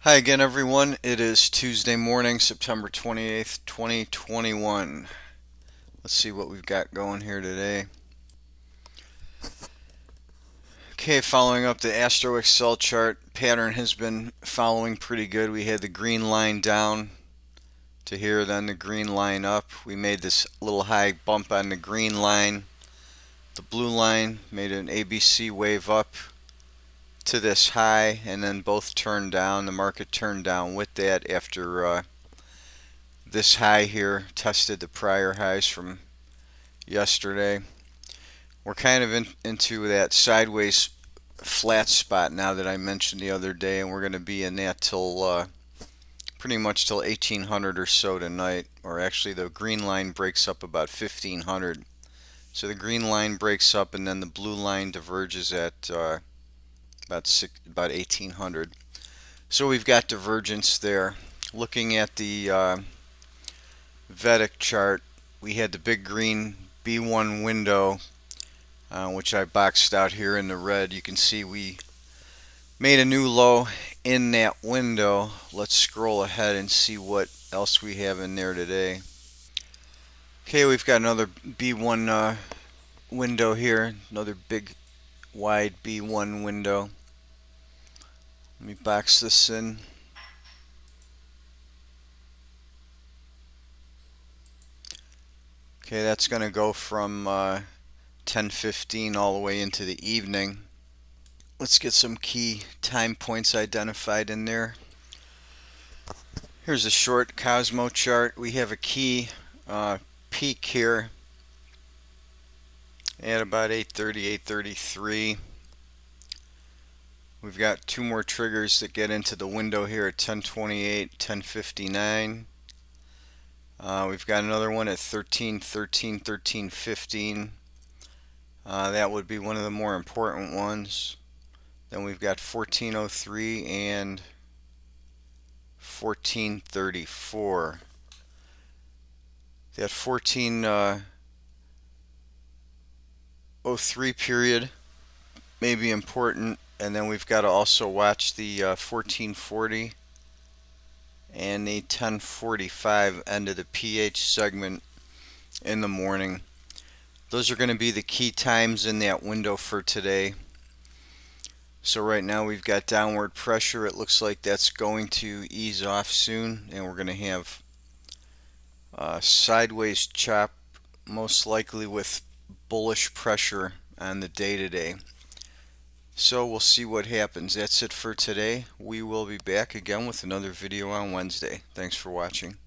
Hi again, everyone. It is Tuesday morning, September 28th, 2021. Let's see what we've got going here today. Okay, following up the Astro Excel chart, pattern has been following pretty good. We had the green line down to here, then the green line up. We made this little high bump on the green line. The blue line made an ABC wave up to this high, and then both turned down. The market turned down with that after this high here tested the prior highs from yesterday. We're kind of into that sideways flat spot now that I mentioned the other day, and we're going to be in that till pretty much till 1800 or so tonight. Or actually, the green line breaks up about 1500. So the green line breaks up, and then the blue line diverges at about 1800. So we've got divergence there. Looking at the Vedic chart, we had the big green B1 window, which I boxed out here in the red. You can see we made a new low in that window. Let's scroll ahead and see what else we have in there today. Okay, we've got another B1 window here, another big wide B1 window. Let me box this in. Okay, that's going to go from 10:15 all the way into the evening. Let's get some key time points identified in there. Here's a short Cosmo chart. We have a key peak here at about 8:30, 8:33. We've got two more triggers that get into the window here at 10:28, 10:59. We've got another one at 13:13, 13:15. That would be one of the more important ones. Then we've got 14:03 and 14:34. That 14:03 period may be important, and then we've got to also watch the 14:40 and the 10:45 end of the PH segment in the morning. Those are going to be the key times in that window for today. So right now we've got downward pressure. It looks like that's going to ease off soon, and we're going to have a sideways chop, most likely with bullish pressure on the day today. So we'll see what happens. That's it for today. We will be back again with another video on Wednesday. Thanks for watching.